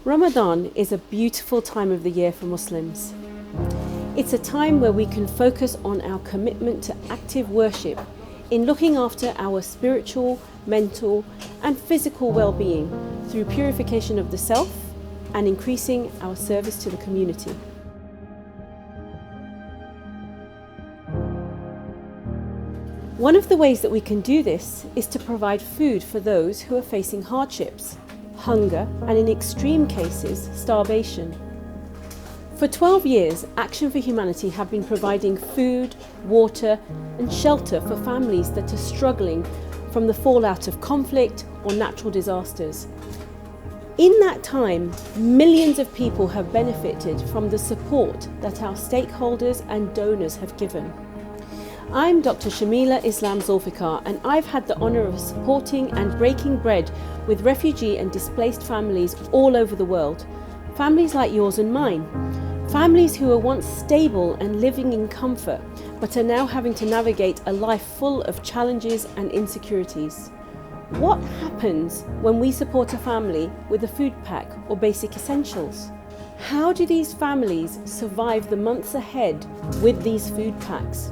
Ramadan is a beautiful time of the year for Muslims. It's a time where we can focus on our commitment to active worship in looking after our spiritual, mental and physical well-being through purification of the self and increasing our service to the community. One of the ways that we can do this is to provide food for those who are facing hardships, hunger and in extreme cases, starvation. For 12 years, Action for Humanity have been providing food, water and shelter for families that are struggling from the fallout of conflict or natural disasters. In that time, millions of people have benefited from the support that our stakeholders and donors have given. I'm Dr. Shamila Islam Zulfikar, and I've had the honour of supporting and breaking bread with refugee and displaced families all over the world. Families like yours and mine. Families who were once stable and living in comfort, but are now having to navigate a life full of challenges and insecurities. What happens when we support a family with a food pack or basic essentials? How do these families survive the months ahead with these food packs?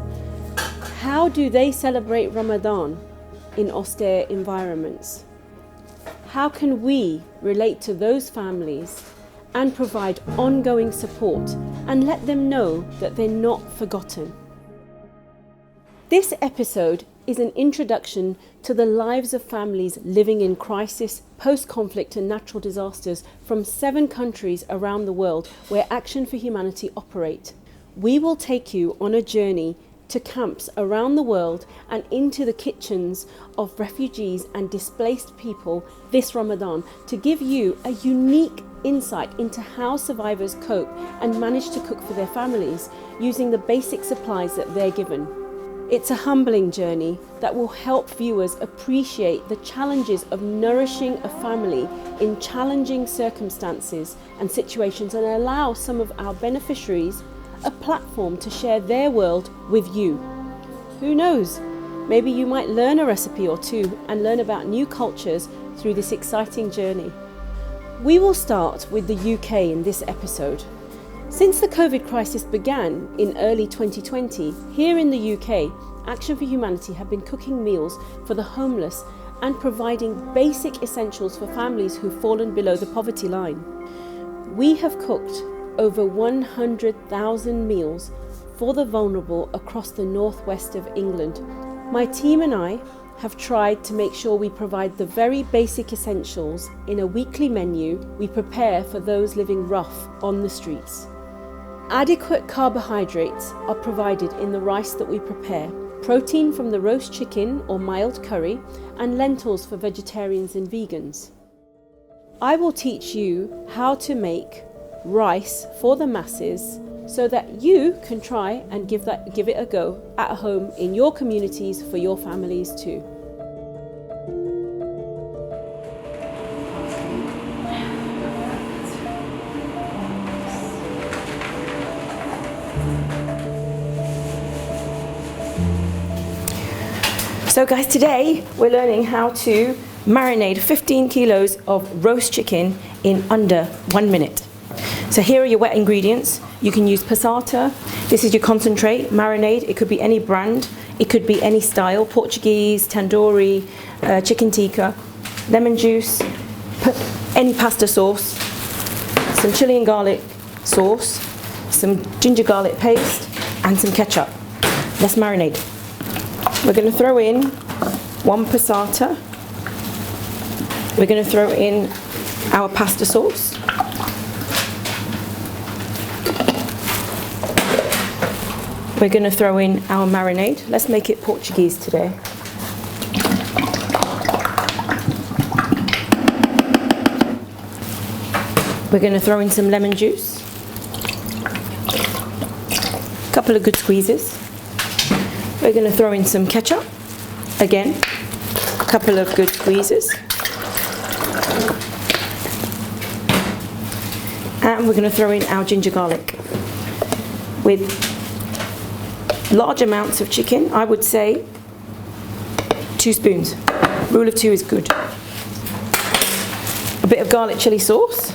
How do they celebrate Ramadan in austere environments? How can we relate to those families and provide ongoing support and let them know that they're not forgotten? This episode is an introduction to the lives of families living in crisis, post-conflict and natural disasters from 7 countries around the world where Action for Humanity operate. We will take you on a journey to camps around the world and into the kitchens of refugees and displaced people this Ramadan to give you a unique insight into how survivors cope and manage to cook for their families using the basic supplies that they're given. It's a humbling journey that will help viewers appreciate the challenges of nourishing a family in challenging circumstances and situations and allow some of our beneficiaries a platform to share their world with you. Who knows? Maybe you might learn a recipe or two and learn about new cultures through this exciting journey. We will start with the UK in this episode. Since the COVID crisis began in early 2020, here in the UK, Action for Humanity have been cooking meals for the homeless and providing basic essentials for families who've fallen below the poverty line. We have cooked over 100,000 meals for the vulnerable across the northwest of England. My team and I have tried to make sure we provide the very basic essentials in a weekly menu we prepare for those living rough on the streets. Adequate carbohydrates are provided in the rice that we prepare, protein from the roast chicken or mild curry, and lentils for vegetarians and vegans. I will teach you how to make rice for the masses so that you can try and give it a go at home in your communities for your families too. So guys, today we're learning how to marinate 15 kilos of roast chicken in under 1 minute. So here are your wet ingredients. You can use passata. This is your concentrate, marinade. It could be any brand. It could be any style, Portuguese, tandoori, chicken tikka, lemon juice, any pasta sauce, some chili and garlic sauce, some ginger garlic paste, and some ketchup. Let's marinate. We're going to throw in 1 passata. We're going to throw in our pasta sauce. We're going to throw in our marinade. Let's make it Portuguese today. We're going to throw in some lemon juice. A couple of good squeezes. We're going to throw in some ketchup. Again, a couple of good squeezes. And we're going to throw in our ginger garlic with large amounts of chicken. I would say 2 spoons. Rule of 2 is good. A bit of garlic chili sauce.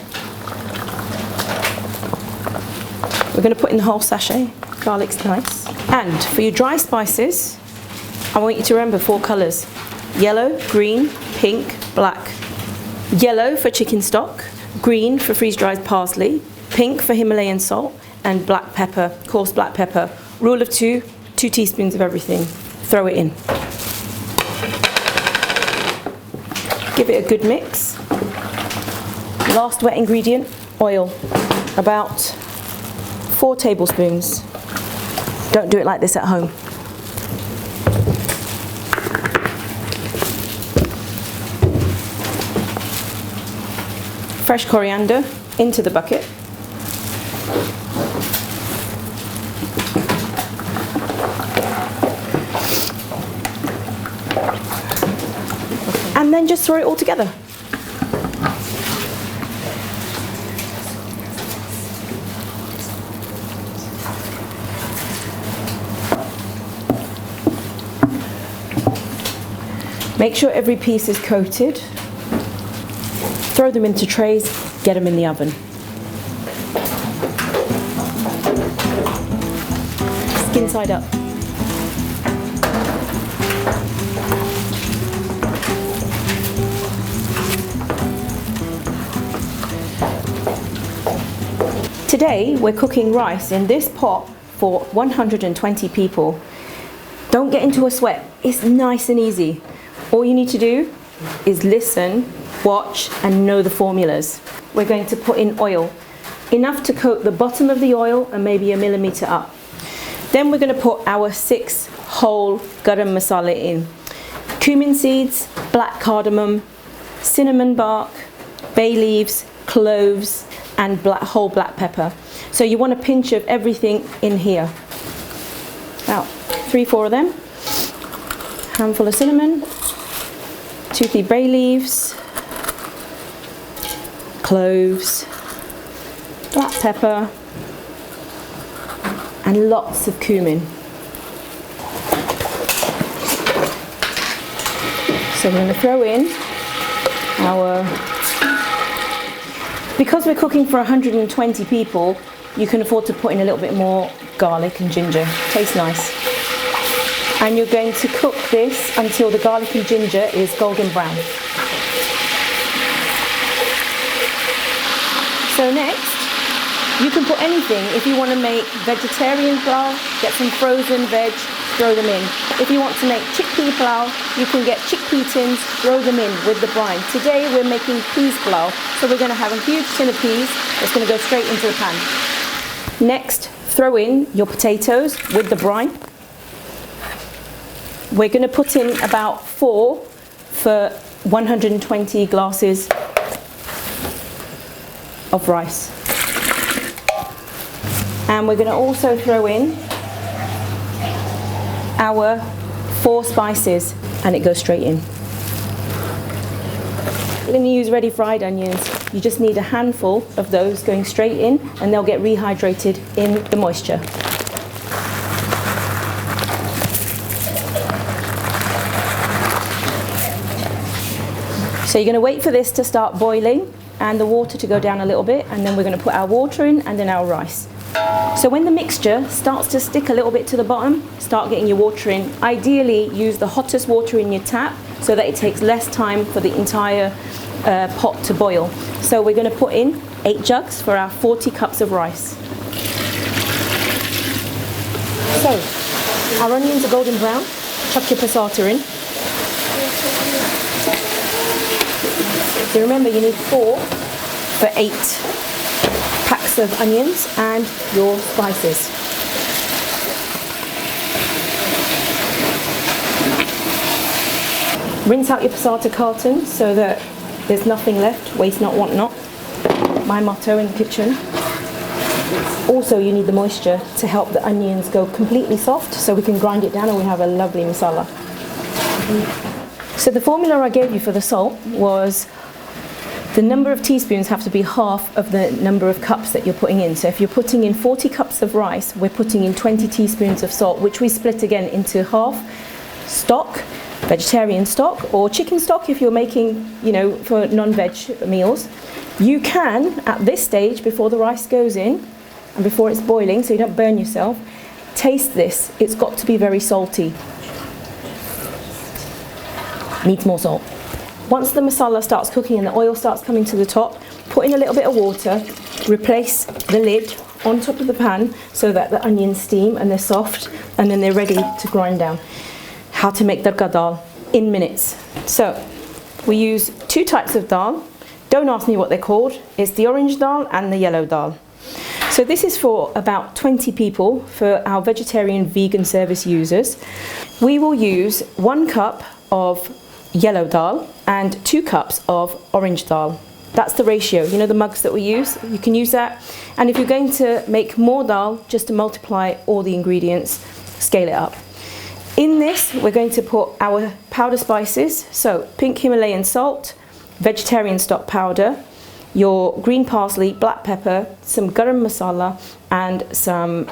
going to put in the whole sachet. Garlic's nice. And for your dry spices, I want you to remember 4 colours. Yellow, green, pink, black. Yellow for chicken stock, green for freeze-dried parsley, pink for Himalayan salt, and black pepper, coarse black pepper. Rule of 2, 2 teaspoons of everything. Throw it in. Give it a good mix. Last wet ingredient, oil. About 4 tablespoons. Don't do it like this at home. Fresh coriander into the bucket. And then just throw it all together. Make sure every piece is coated. Throw them into trays, get them in the oven. Skin side up. Today we're cooking rice in this pot for 120 people. Don't get into a sweat, it's nice and easy. All you need to do is listen, watch and know the formulas. We're going to put in oil, enough to coat the bottom of the oil and maybe a millimetre up. Then we're going to put our 6 whole garam masala in. Cumin seeds, black cardamom, cinnamon bark, bay leaves, cloves and whole black pepper. So you want a pinch of everything in here. About 3-4 of them. Handful of cinnamon, 2-3 bay leaves, cloves, black pepper, and lots of cumin. So we're going to throw in because we're cooking for 120 people, you can afford to put in a little bit more garlic and ginger. Tastes nice. And you're going to cook this until the garlic and ginger is golden brown. So next, you can put anything. If you want to make vegetarian pulao, get some frozen veg, throw them in. If you want to make chickpea pulao, you can get chickpea tins, throw them in with the brine. Today we're making peas pulao, so we're going to have a huge tin of peas that's going to go straight into the pan. Next, throw in your potatoes with the brine. We're going to put in about 4 for 120 glasses of rice. And we're going to also throw in our 4 spices, and it goes straight in. We're going to use ready fried onions. You just need a handful of those going straight in, and they'll get rehydrated in the moisture. So you're going to wait for this to start boiling and the water to go down a little bit, and then we're going to put our water in and then our rice. So when the mixture starts to stick a little bit to the bottom, start getting your water in. Ideally use the hottest water in your tap so that it takes less time for the entire pot to boil. So we're going to put in 8 jugs for our 40 cups of rice. So our onions are golden brown. Chuck your passata in. So remember, you need 4 for 8 packs of onions and your spices. Rinse out your passata carton so that there's nothing left. Waste not, want not. My motto in the kitchen. Also, you need the moisture to help the onions go completely soft so we can grind it down and we have a lovely masala. So the formula I gave you for the salt was the number of teaspoons have to be half of the number of cups that you're putting in. So if you're putting in 40 cups of rice, we're putting in 20 teaspoons of salt, which we split again into half stock, vegetarian stock, or chicken stock if you're making, for non-veg meals. You can, at this stage, before the rice goes in, and before it's boiling, so you don't burn yourself, taste this. It's got to be very salty. Needs more salt. Once the masala starts cooking and the oil starts coming to the top, put in a little bit of water, replace the lid on top of the pan so that the onions steam and they're soft, and then they're ready to grind down. How to make tadka dal in minutes. So we use two types of dal. Don't ask me what they're called. It's the orange dal and the yellow dal. So this is for about 20 people for our vegetarian vegan service users. We will use 1 cup of yellow dal and 2 cups of orange dal. That's the ratio. You know the mugs that we use? You can use that. And if you're going to make more dal, just to multiply all the ingredients, scale it up. In this, we're going to put our powder spices. So pink Himalayan salt, vegetarian stock powder, your green parsley, black pepper, some garam masala, and some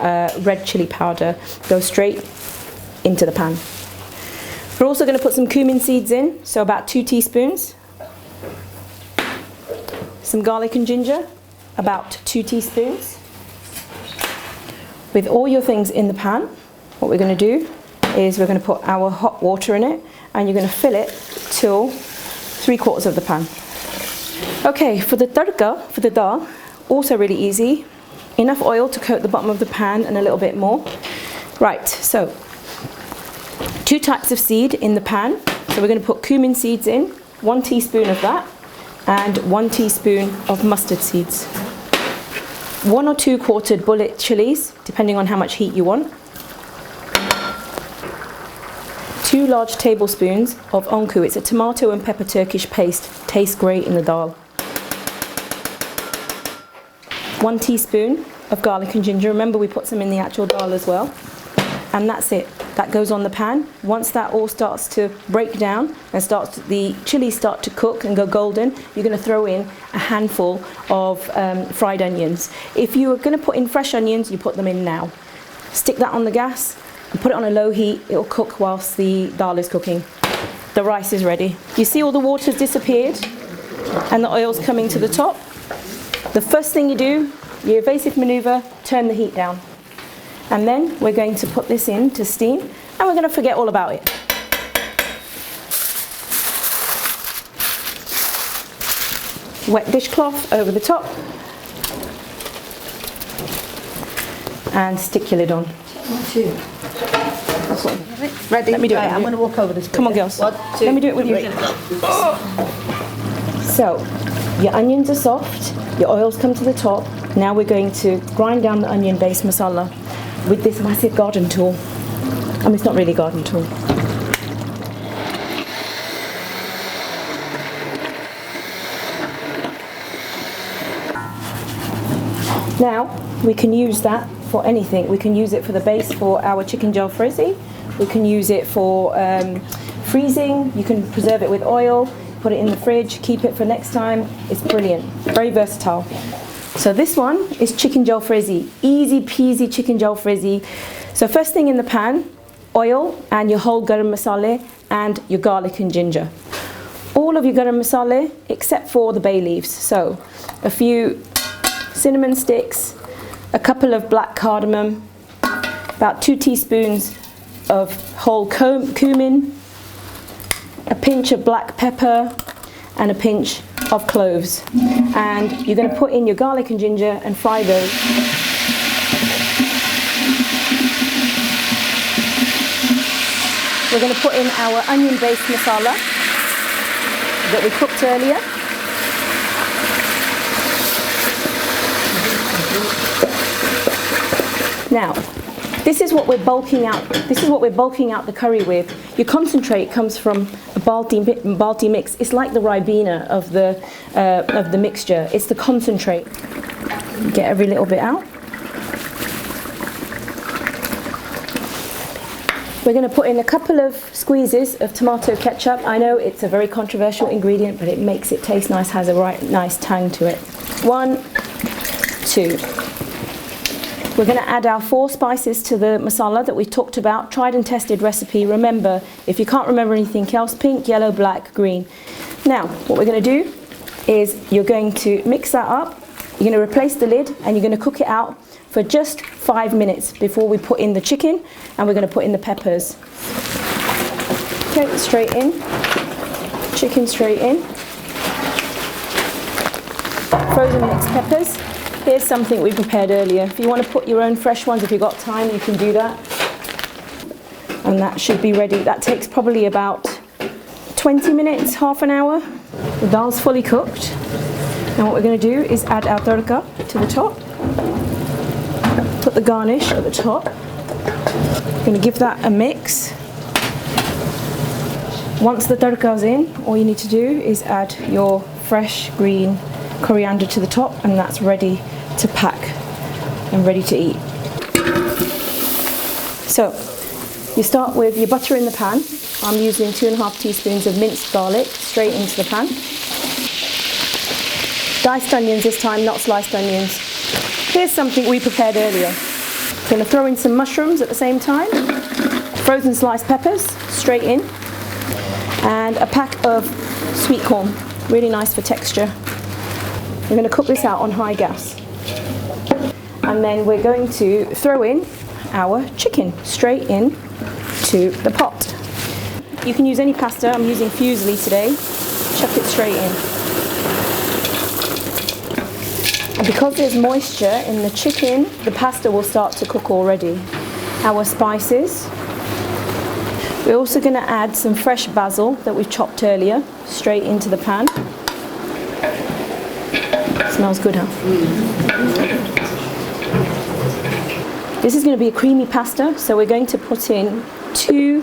red chili powder. Go straight into the pan. We're also going to put some cumin seeds in, so about 2 teaspoons. Some garlic and ginger, about 2 teaspoons. With all your things in the pan, what we're going to do is we're going to put our hot water in it, and you're going to fill it till 3/4 of the pan. Okay, for the tadka, for the dal, also really easy. Enough oil to coat the bottom of the pan and a little bit more. Right, so 2 types of seed in the pan. So we're going to put cumin seeds in, 1 teaspoon of that, and 1 teaspoon of mustard seeds. 1 or 2 quartered bullet chilies, depending on how much heat you want. 2 large tablespoons of onku. It's a tomato and pepper Turkish paste. Tastes great in the dal. 1 teaspoon of garlic and ginger. Remember, we put some in the actual dal as well. And that's it. That goes on the pan. Once that all starts to break down and the chilies start to cook and go golden, you're going to throw in a handful of fried onions. If you are going to put in fresh onions, you put them in now. Stick that on the gas and put it on a low heat. It will cook whilst the dal is cooking. The rice is ready. You see all the water's disappeared and the oil's coming to the top. The first thing you do, your evasive maneuver, turn the heat down. And then we're going to put this in to steam, and we're going to forget all about it. Wet dishcloth over the top, and stick your lid on. Ready? Let me do it. Right, I'm going to walk over this. Come on, girls. 1, 2, Let me do it with you. 3. So, your onions are soft, your oil's come to the top. Now we're going to grind down the onion-based masala with this massive garden tool. I mean, it's not really a garden tool. Now, we can use that for anything. We can use it for the base for our chicken jalfrezi. We can use it for freezing. You can preserve it with oil, put it in the fridge, keep it for next time. It's brilliant, very versatile. So this one is chicken jalfrezi, easy peasy chicken jalfrezi. So first thing in the pan, oil and your whole garam masala and your garlic and ginger. All of your garam masala except for the bay leaves. So a few cinnamon sticks, a couple of black cardamom, about 2 teaspoons of whole cumin, a pinch of black pepper, and a pinch of cloves. And you're going to put in your garlic and ginger and fry those. We're going to put in our onion-based masala that we cooked earlier. Now, this is what we're bulking out. This is what we're bulking out the curry with. Your concentrate comes from a balti mix. It's like the ribena of the mixture. It's the concentrate. Get every little bit out. We're going to put in a couple of squeezes of tomato ketchup. I know it's a very controversial ingredient, but it makes it taste nice, has a right nice tang to it. 1, 2. We're going to add our 4 spices to the masala that we talked about, tried and tested recipe. Remember, if you can't remember anything else, pink, yellow, black, green. Now, what we're going to do is you're going to mix that up You're going to replace the lid and you're going to cook it out for just 5 minutes before we put in the chicken, and we're going to put in the peppers. Okay, straight in. Chicken straight in. Frozen mixed peppers. Here's something we prepared earlier. If you want to put your own fresh ones, if you've got time, you can do that. And that should be ready. That takes probably about 20 minutes, half an hour. The dal's fully cooked. Now what we're going to do is add our tadka to the top. Put the garnish at the top. We're going to give that a mix. Once the tadka's in, all you need to do is add your fresh green coriander to the top, and that's ready to pack and ready to eat. So you start with your butter in the pan. I'm using 2.5 teaspoons of minced garlic straight into the pan. Diced onions this time, not sliced onions. Here's something we prepared earlier. I'm going to throw in some mushrooms at the same time. Frozen sliced peppers straight in. And a pack of sweet corn, really nice for texture. We're going to cook this out on high gas. And then we're going to throw in our chicken straight in to the pot. You can use any pasta. I'm using fusilli today. Chuck it straight in. And because there's moisture in the chicken, the pasta will start to cook already. Our spices. We're also going to add some fresh basil that we've chopped earlier straight into the pan. Smells good, huh? This is going to be a creamy pasta, so we're going to put in 2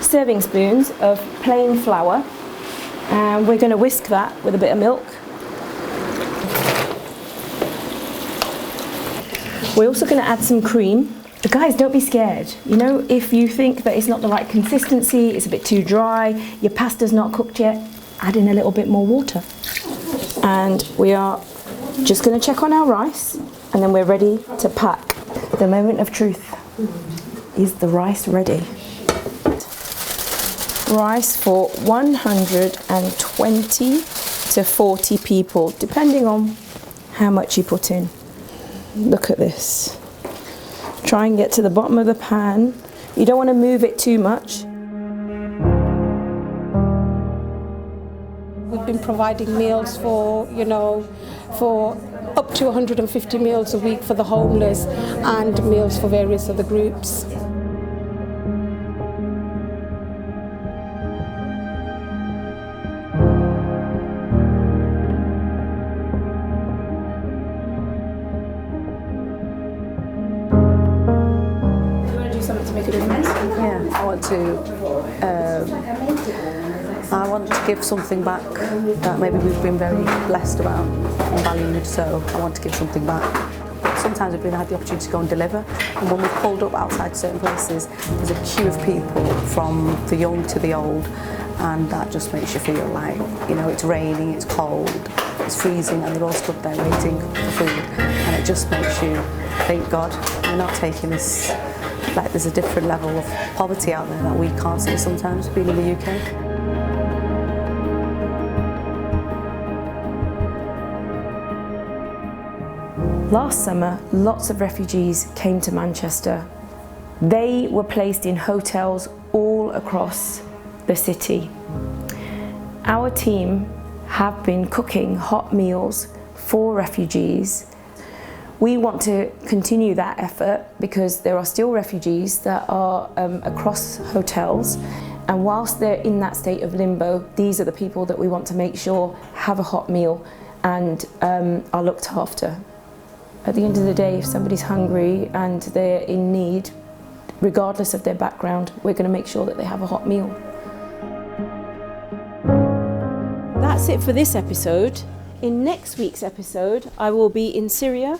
serving spoons of plain flour, and we're going to whisk that with a bit of milk. We're also going to add some cream. But guys, don't be scared. You know, if you think that it's not the right consistency, it's a bit too dry, your pasta's not cooked yet, add in a little bit more water. And we are just going to check on our rice, and then we're ready to pack. The moment of truth. Is the rice ready? Rice for 120 to 40 people, depending on how much you put in. Look at this. Try and get to the bottom of the pan. You don't want to move it too much. We've been providing meals for, for up to 150 meals a week for the homeless and meals for various other groups. Yeah, I want to give something back that maybe we've been very blessed about and valued, so I want to give something back. Sometimes we've had the opportunity to go and deliver, and when we've pulled up outside certain places, there's a queue of people from the young to the old, and that just makes you feel like, it's raining, it's cold, it's freezing, and they're all stood there waiting for food, and it just makes you think, God, we're not taking this. Like there's a different level of poverty out there that we can't see sometimes being in the UK. Last summer, lots of refugees came to Manchester. They were placed in hotels all across the city. Our team have been cooking hot meals for refugees. We want to continue that effort because there are still refugees that are across hotels, and whilst they're in that state of limbo, these are the people that we want to make sure have a hot meal and are looked after. At the end of the day, if somebody's hungry and they're in need, regardless of their background, we're going to make sure that they have a hot meal. That's it for this episode. In next week's episode, I will be in Syria,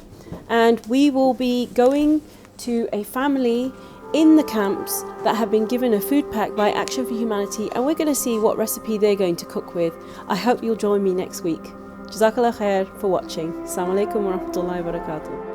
and we will be going to a family in the camps that have been given a food pack by Action for Humanity, and we're going to see what recipe they're going to cook with. I hope you'll join me next week. Jazakallah khair for watching. Assalamu alaikum wa rahmatullahi wa barakatuh.